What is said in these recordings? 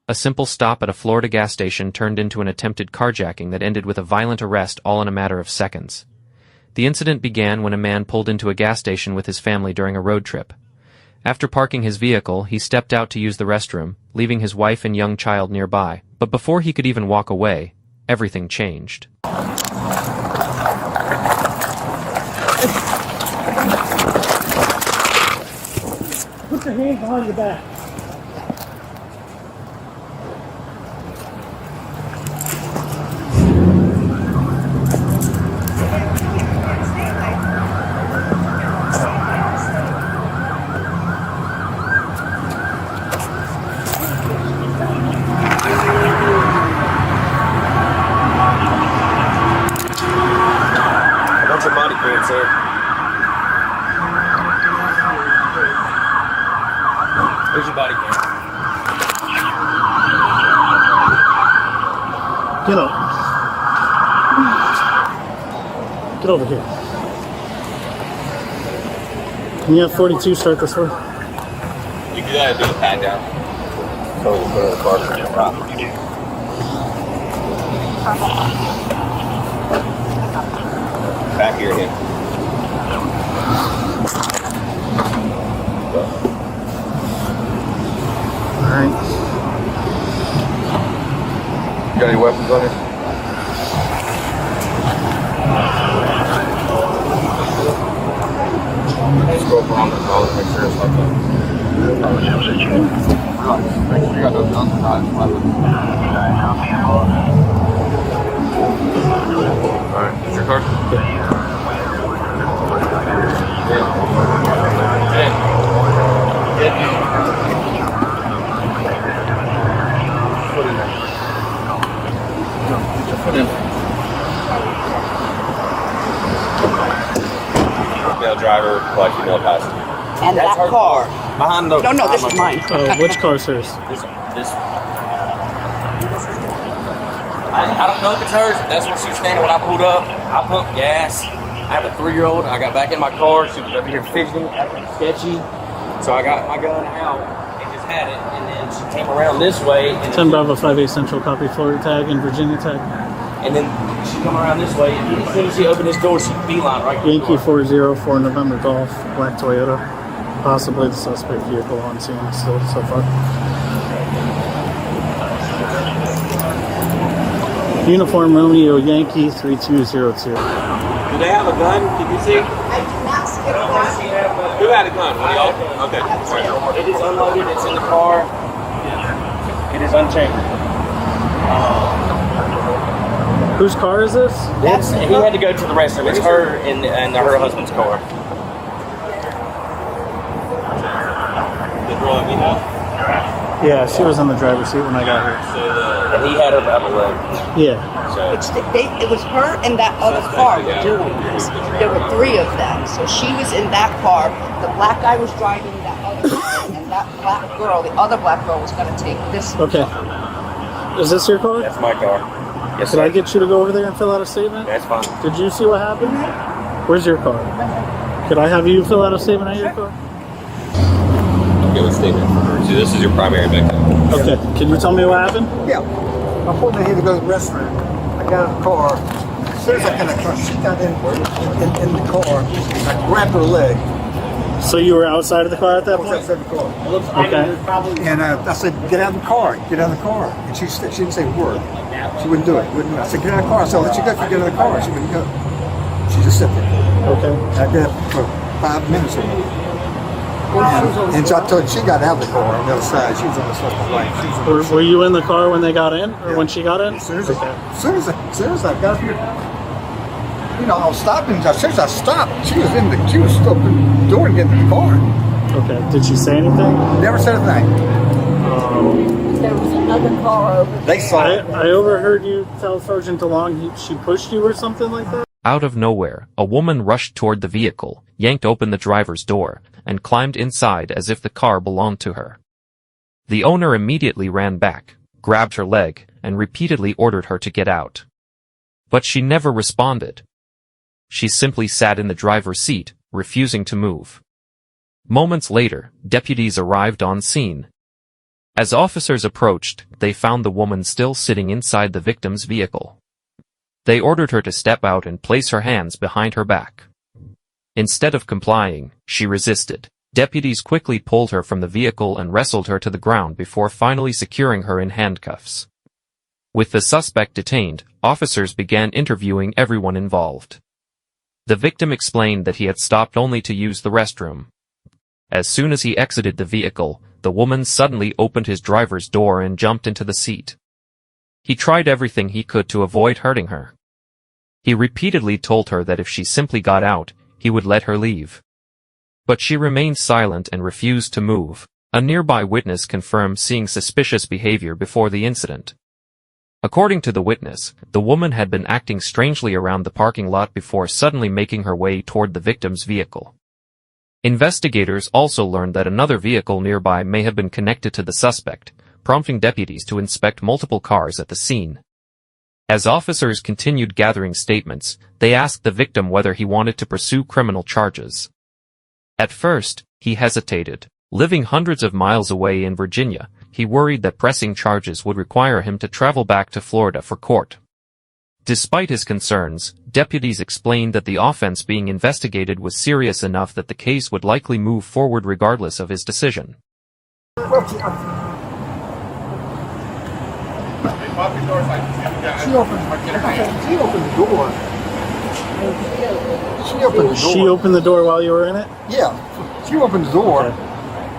A simple stop at a Florida gas station turned into an attempted carjacking that ended with a violent arrest all in a matter of seconds. The incident began when a man pulled into a gas station with his family during a road trip. After parking his vehicle, he stepped out to use the restroom, leaving his wife and young child nearby. But before he could even walk away, everything changed. Put your hands behind your back. What's your body cam, sir? Where's your body cam? Get up. Get over here. Can you have 42 start this one? You can do that, do the pat down. So we'll put it in the car for your prop. Back of your hip. Alright. You got any weapons on you? Just go around the collar, make sure it's not done. Make sure you got no guns or weapons. Alright, is your car? Put in there. No, put your foot in. Male driver, black female passenger. And That's that her car. Behind the. No, this is mine. Which car's hers? This. I don't know if it's hers. That's where she was standing when I pulled up. I pumped gas. I have a 3-year-old. I got back in my car. She was over here fidgeting, acting sketchy. So I got my gun out and just had it. And then she came around this way. And 10 Bravo 58 Central, copy Florida tag and Virginia tag. And then she come around this way. And as soon as she opened this door, she beeline right through the Yankee door. 404 November Golf, black Toyota. Possibly the suspect vehicle on scene still so far. Uniform Romeo Yankee 3202. Do they have a gun? Can you see? I did not see a car. Who had a gun? One of y'all? Okay. It is unloaded. It's in the car. It is unchained. Whose car is this? He had to go to the restroom. It's her and her husband's car. The girl that we have? Yeah, she was in the driver's seat when I got here. And he had her by the leg. Yeah. So It was her and that other car were doing this. There were 3 of them. So she was in that car. The black guy was driving that other car. And that black girl, the other black girl, was going to take this. Okay. Is this your car? that's my car. Yes, Could I sir. get you to go over there and fill out a statement? That's fine. Did you see what happened? Where's your car? Could I have you fill out a statement on your car? Give a statement for her. So this is your primary victim. Okay. Can you tell me what happened? Yeah. I pulled in here to go to the restaurant. I got in the car. As soon as I got in the car, she got in the car. I grabbed her leg. So you were outside of the car at that I was point? outside the car. Okay. And I said, get out of the car. Get out of the car. And she didn't say a word. She wouldn't do it. I said, get out of the car. I said, I'll let you go if you get out of the car. She wouldn't go. She just sat there. Okay. I did it for 5 minutes or more. And so I told her she got out of the car on the other side. She was on the side of the light. She was on the Were you in the car when they got in? Or when she got in? As soon as I got here, I was stopping. As soon as I stopped, she was still opening the door and getting in the car. Okay. Did she say anything? Never said a thing. There was another car over there. They saw it. I overheard you tell Sergeant DeLong she pushed you or something like that? Out of nowhere, a woman rushed toward the vehicle, yanked open the driver's door, and climbed inside as if the car belonged to her. The owner immediately ran back, grabbed her leg, and repeatedly ordered her to get out. But she never responded. She simply sat in the driver's seat, refusing to move. Moments later, deputies arrived on scene. As officers approached, they found the woman still sitting inside the victim's vehicle. They ordered her to step out and place her hands behind her back. Instead of complying, she resisted. Deputies quickly pulled her from the vehicle and wrestled her to the ground before finally securing her in handcuffs. With the suspect detained, officers began interviewing everyone involved. The victim explained that he had stopped only to use the restroom. As soon as he exited the vehicle, the woman suddenly opened his driver's door and jumped into the seat. He tried everything he could to avoid hurting her. He repeatedly told her that if she simply got out, he would let her leave. But she remained silent and refused to move. A nearby witness confirmed seeing suspicious behavior before the incident. According to the witness, the woman had been acting strangely around the parking lot before suddenly making her way toward the victim's vehicle. Investigators also learned that another vehicle nearby may have been connected to the suspect, prompting deputies to inspect multiple cars at the scene. As officers continued gathering statements, they asked the victim whether he wanted to pursue criminal charges. At first, he hesitated. Living hundreds of miles away in Virginia, he worried that pressing charges would require him to travel back to Florida for court. Despite his concerns, deputies explained that the offense being investigated was serious enough that the case would likely move forward regardless of his decision. She opened the door while you were in it? Yeah, she opened the door,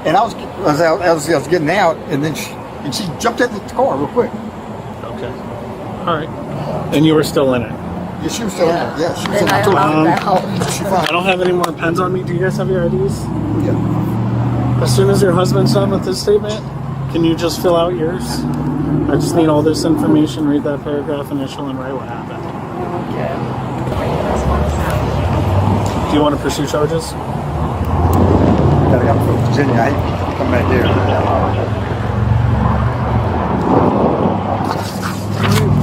and I was getting out, and then she jumped into the car real quick. Okay. All right. And you were still in it? Yeah, she was still in it. Yeah, she was in Then it. I don't have any more pens on me. Do you guys have your IDs? Yeah. As soon as your husband's done with this statement, can you just fill out yours? I just need all this information, read that paragraph, initial, and write what happened. Do you want to pursue charges? Gotta go to Virginia. I hate to come back here.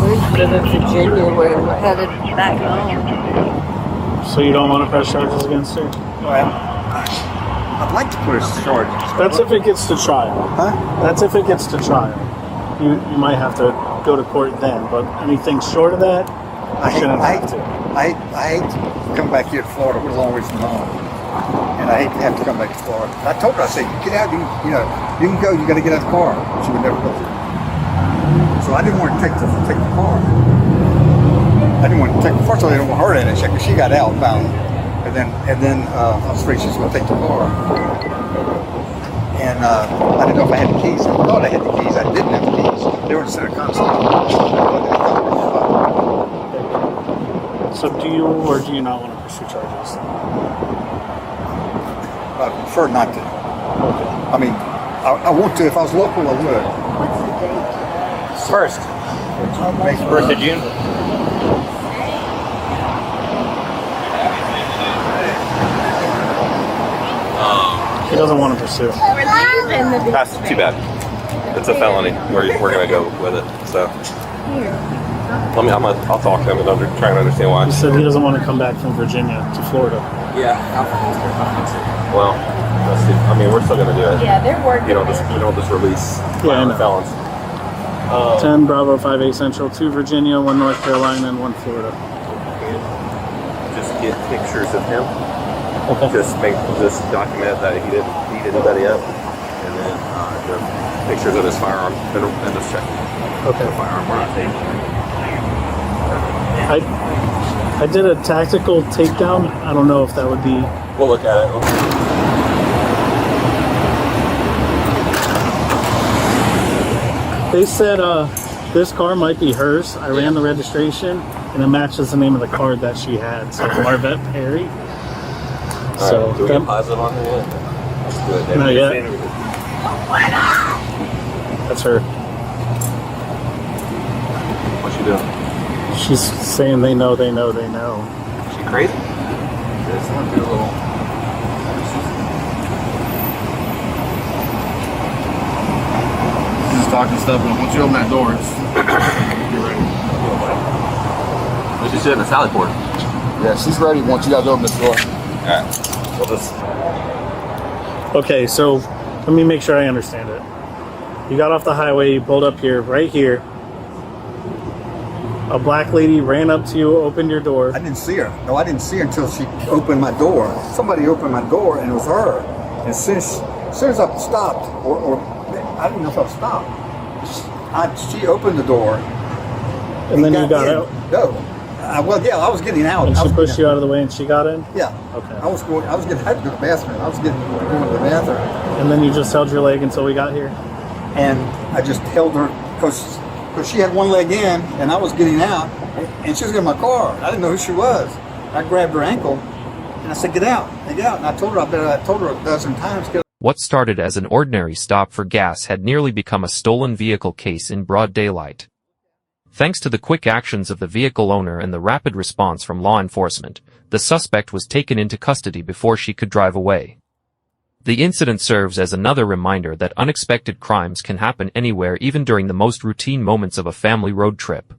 We live in Virginia. We're headed back home. So you don't want to press charges against her? Well, I'd like to push charges. That's if it gets to trial. Huh? That's if it gets to trial. You might have to go to court then, but anything short of that, I shouldn't have to. I hate to come back here to Florida. We're a long way from home. And I hate to have to come back to Florida. I told her, I said, get out, you can go, you got to get out of the car. She would never go through. So I didn't want to take the car. I didn't want to take, first of all, I didn't want her in it. She got out, finally. And then I was afraid she was going to take the car. And I didn't know if I had the keys. I thought I had the keys. I didn't have the keys. They were in the center console. So do you or do you not want to pursue charges? I prefer not to. Okay. I mean, I want to. If I was local, I would. What's the date? First. First of June. He doesn't want to pursue. That's too bad. It's a felony. We're gonna go with it. So I'll talk to him and try and understand why. He said he doesn't want to come back from Virginia to Florida. Yeah. Well, let's see. I mean, we're still gonna do it. Yeah, they're working. You don't just release Yeah, I know. felons. 10 Bravo 58 Central, 2 Virginia, 1 North Carolina, and 1 Florida. Just get pictures of him. Okay. Just document that he didn't beat anybody up, and then the pictures of his firearm and just check. Okay. The firearm we're not taking. I did a tactical takedown. I don't know if that would be. We'll look at it. They said this car might be hers. I ran the registration, and it matches the name of the card that she had. So Marvette Perry. So Right. Do we get positive on her yet? That's good. Not yet. That's her. What's she doing? She's saying they know. Is she crazy? Just want to do a little. Just talking stuff, and once you open that door, it's you're ready. What's she sitting in the sally port? Yeah, she's ready once you guys open this door. Alright. We'll just. Okay, so let me make sure I understand it. You got off the highway, you pulled up here, right here. A black lady ran up to you, opened your door. I didn't see her. No, I didn't see her until she opened my door. Somebody opened my door, and it was her. And as soon as I stopped, or I didn't know if I stopped, she opened the door. And then you got out? No. Well, yeah, I was getting out. And she pushed you out of the way and she got in? Yeah. Okay. I had to go to the bathroom. I was going to the bathroom. And then you just held your leg until we got here? And I just held her because she had one leg in and I was getting out and she was in my car. I didn't know who she was. I grabbed her ankle and I said, get out. And I told her, I told her a dozen times, get out. What started as an ordinary stop for gas had nearly become a stolen vehicle case in broad daylight. Thanks to the quick actions of the vehicle owner and the rapid response from law enforcement, the suspect was taken into custody before she could drive away. The incident serves as another reminder that unexpected crimes can happen anywhere, even during the most routine moments of a family road trip.